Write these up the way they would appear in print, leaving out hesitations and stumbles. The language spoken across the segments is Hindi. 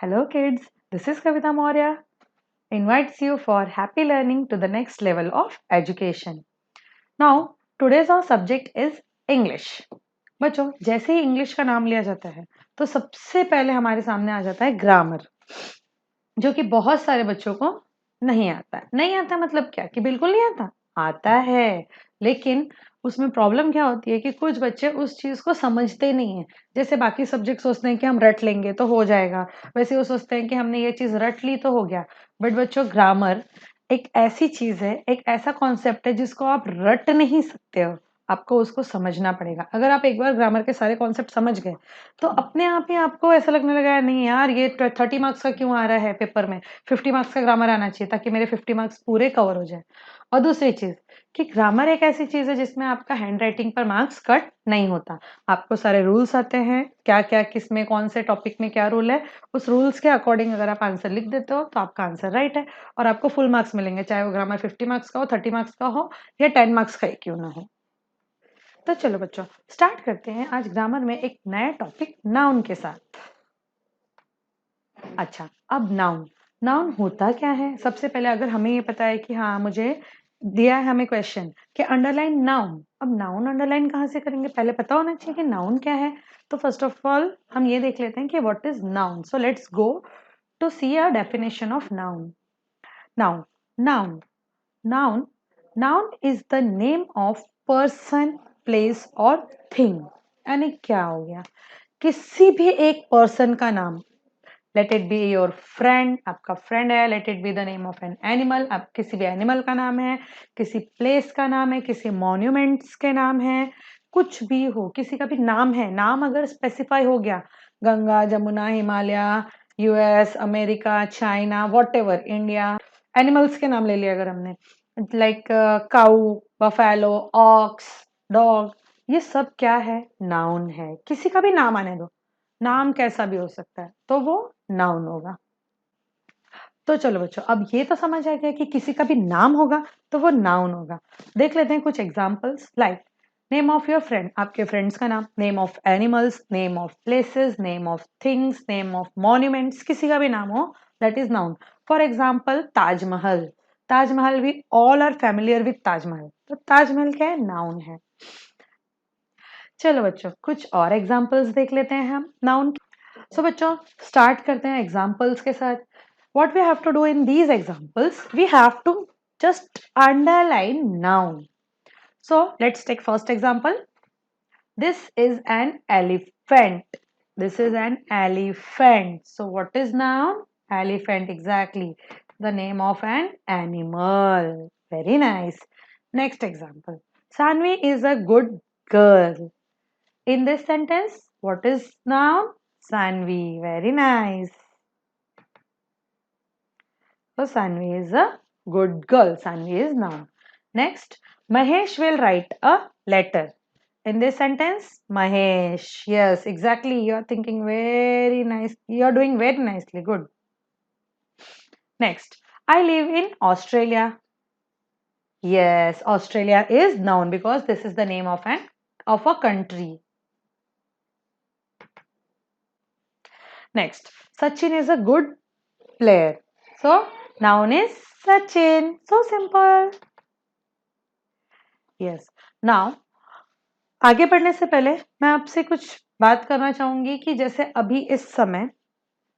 Hello kids, this is Kavita Maurya. Invites you for happy learning to the next level of education. Now, today's our subject is English. बच्चों, जैसे ही इंग्लिश का नाम लिया जाता है तो सबसे पहले हमारे सामने आ जाता है ग्रामर, जो कि बहुत सारे बच्चों को नहीं आता है। नहीं आता मतलब क्या कि बिल्कुल नहीं आता, आता है, लेकिन उसमें प्रॉब्लम क्या होती है कि कुछ बच्चे उस चीज को समझते नहीं है। जैसे बाकी सब्जेक्ट सोचते हैं कि हम रट लेंगे तो हो जाएगा, वैसे वो सोचते हैं कि हमने ये चीज रट ली तो हो गया। बट बच्चों, ग्रामर एक ऐसी चीज है, एक ऐसा कॉन्सेप्ट है जिसको आप रट नहीं सकते हो, आपको उसको समझना पड़ेगा। अगर आप एक बार ग्रामर के सारे कॉन्सेप्ट समझ गए तो अपने आप ही आपको ऐसा लगने लगा है, नहीं यार ये 30 मार्क्स का क्यों आ रहा है पेपर में, 50 मार्क्स का ग्रामर आना चाहिए ताकि मेरे 50 मार्क्स पूरे कवर हो जाए। और दूसरी चीज कि ग्रामर एक ऐसी चीज है जिसमें आपका हैंड राइटिंग पर मार्क्स कट नहीं होता। आपको सारे रूल्स आते हैं, क्या क्या किस में कौन से टॉपिक में क्या रूल है, उस रूल्स के अकॉर्डिंग अगर आप आंसर लिख देते हो तो आपका आंसर राइट है और आपको फुल मार्क्स मिलेंगे, चाहे वो ग्रामर 50 मार्क्स का हो, 30 मार्क्स का हो या 10 मार्क्स का ही क्यों ना हो। तो चलो बच्चों, स्टार्ट करते हैं आज ग्रामर में एक नया टॉपिक नाउन के साथ। अच्छा, अब नाउन नाउन होता क्या है? सबसे पहले अगर हमें ये पता है कि हाँ मुझे दिया है हमें क्वेश्चन कि अंडरलाइन नाउन, अब नाउन अंडरलाइन कहाँ से करेंगे? पहले पता होना चाहिए कि नाउन क्या है। तो फर्स्ट ऑफ ऑल हम ये देख लेते हैं कि what is noun. So let's go to see a definition of noun. Noun noun noun noun is the name of person, place और थिंग। यानी क्या हो गया? किसी भी एक पर्सन का नाम। Let it be your friend, आपका फ्रेंड है। Let it be the name of an animal, आप किसी भी एनिमल का नाम है, किसी प्लेस का नाम है, किसी मॉन्यूमेंट्स के नाम है, कुछ भी हो, किसी का भी नाम है। नाम अगर स्पेसिफाई हो गया, Ganga, Jamuna, Himalaya, US, America, China, what ever, India, animals के नाम ले लिया अगर हमने, लाइक काऊ, बफेलो, ऑक्स, डॉग, ये सब क्या है? नाउन है। किसी का भी नाम आने दो, नाम कैसा भी हो सकता है, तो वो नाउन होगा। तो चलो बच्चों, अब ये तो समझ आ गया कि किसी का भी नाम होगा तो वो नाउन होगा। देख लेते हैं कुछ examples, like name of your friend, आपके फ्रेंड्स का नाम, name of animals, name of places, name of things, name of monuments, किसी का भी नाम हो, that is noun. For example Taj Mahal, Taj Mahal, we all are familiar with Taj Mahal, तो ताजमहल क्या है? नाउन है। चलो बच्चों, कुछ और एग्जांपल्स देख लेते हैं हम नाउन। सो बच्चों, स्टार्ट करते हैं एग्जांपल्स के साथ। What we have to do in these examples, we have to just underline noun. So let's take first example. This is an elephant. This is an elephant. So what is noun? Elephant, exactly. The name of an animal. Very nice. Next example. Sanvi is a good girl. In this sentence, what is noun? Sanvi. Very nice. So Sanvi is a good girl. Sanvi is noun. Next, Mahesh will write a letter. In this sentence, Mahesh. Yes, exactly. You are thinking very nice. You are doing very nicely. Good. Next, I live in Australia. Yes, Australia is noun because this is the name of a country. Next, Sachin is a good player. So noun is Sachin. So simple. Yes. Now आगे बढ़ने से पहले मैं आपसे कुछ बात करना चाहूंगी कि जैसे अभी इस समय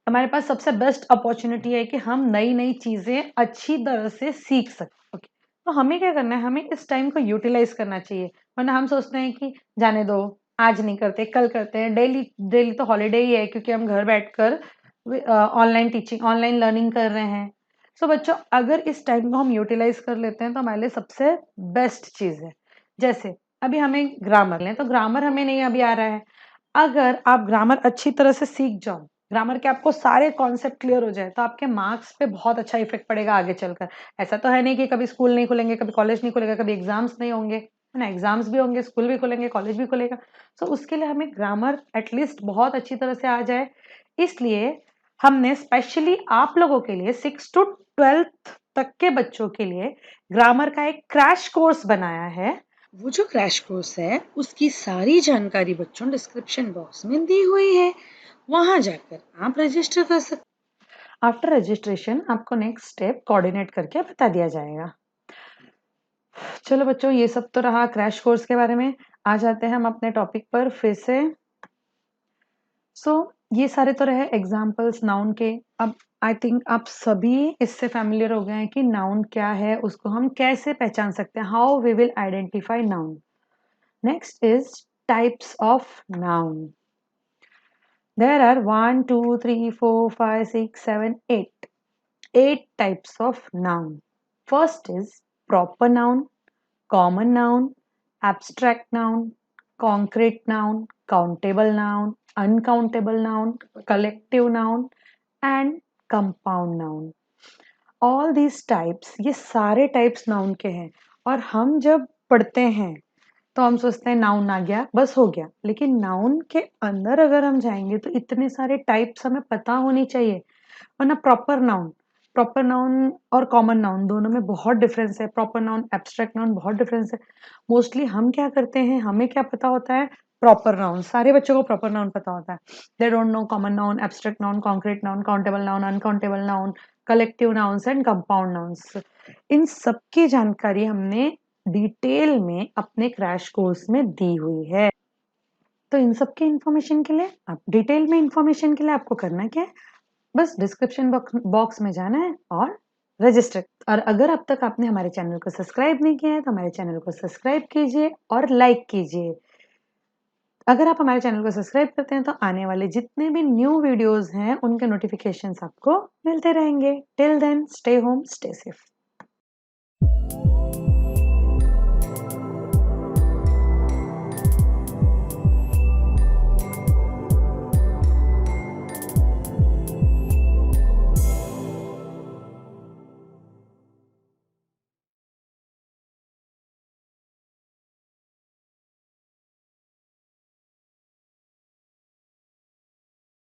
हमारे पास सबसे बेस्ट अपॉर्चुनिटी है कि हम नई नई चीजें अच्छी तरह से सीख सकें। ओके, तो हमें क्या करना है? हमें इस टाइम को यूटिलाइज करना चाहिए। वरना हम सोचते हैं कि जाने दो, आज नहीं करते, कल करते हैं। डेली डेली तो हॉलीडे ही है क्योंकि हम घर बैठकर ऑनलाइन टीचिंग, ऑनलाइन लर्निंग कर रहे हैं। सो बच्चों, अगर इस टाइम को हम यूटिलाइज कर लेते हैं तो हमारे लिए सबसे बेस्ट चीज है। जैसे अभी हमें ग्रामर लें तो ग्रामर हमें नहीं अभी आ रहा है। अगर आप ग्रामर अच्छी तरह से सीख जाओ, ग्रामर के आपको सारे कॉन्सेप्ट क्लियर हो जाए, तो आपके मार्क्स पे बहुत अच्छा इफेक्ट पड़ेगा आगे चलकर। ऐसा तो है नहीं कि कभी स्कूल नहीं खुलेंगे, कभी कॉलेज नहीं खुलेगा, कभी एग्जाम्स नहीं होंगे, है ना? एग्जाम्स भी होंगे, स्कूल भी खुलेंगे, कॉलेज भी खुलेगा। सो उसके लिए हमें ग्रामर एटलीस्ट बहुत अच्छी तरह से आ जाए। इसलिए हमने स्पेशली आप लोगों के लिए 6 to 12th तक के बच्चों के लिए ग्रामर का एक क्रैश कोर्स बनाया है। वो जो क्रैश कोर्स है उसकी सारी जानकारी बच्चों डिस्क्रिप्शन बॉक्स में दी हुई है, वहां जाकर आप रजिस्टर कर सकते आफ्टर रजिस्ट्रेशन आपको नेक्स्ट स्टेप कोऑर्डिनेट करके बता दिया जाएगा। चलो बच्चों, ये सब तो रहा क्रैश कोर्स के बारे में। आ जाते हैं हम अपने टॉपिक पर फिर से। ये सारे तो रहे एग्जाम्पल्स नाउन के। अब आई थिंक आप सभी इससे फैमिलियर हो गए हैं कि नाउन क्या है, उसको हम कैसे पहचान सकते हैं, how we will identify noun. Next is types of noun. There are 1, 2, 3, 4, 5, 6, 7, 8. 8 types of noun. First is proper noun, common noun, abstract noun, concrete noun, countable noun, uncountable noun, collective noun and compound noun. All these types, ये सारे types noun के हैं। और हम जब पढ़ते हैं तो हम सोचते हैं नाउन आ गया बस हो गया, लेकिन नाउन के अंदर अगर हम जाएंगे तो इतने सारे टाइप्स हमें पता होनी चाहिए। वरना प्रॉपर नाउन और कॉमन नाउन दोनों में बहुत डिफरेंस है। प्रॉपर नाउन एब्स्ट्रैक्ट नाउन बहुत डिफरेंस है। मोस्टली हम क्या करते हैं, हमें क्या पता होता है, प्रॉपर नाउन। सारे बच्चों को प्रॉपर नाउन पता होता है। They don't know common noun, abstract noun, concrete noun, countable noun, uncountable noun, collective nouns and compound nouns. इन सबकी जानकारी हमने डिटेल में अपने क्रैश कोर्स में दी हुई है। तो इन सब के इंफॉर्मेशन के लिए, आप डिटेल में इंफॉर्मेशन के लिए आपको करना क्या है, बस डिस्क्रिप्शन बॉक्स में जाना है और रजिस्टर। और अगर अब तक आपने हमारे चैनल को सब्सक्राइब नहीं किया है तो हमारे चैनल को सब्सक्राइब कीजिए और लाइक कीजिए। अगर आप हमारे चैनल को सब्सक्राइब करते हैं तो आने वाले जितने भी न्यू वीडियोस हैं उनके नोटिफिकेशंस आपको मिलते रहेंगे। Till then, stay home, stay safe.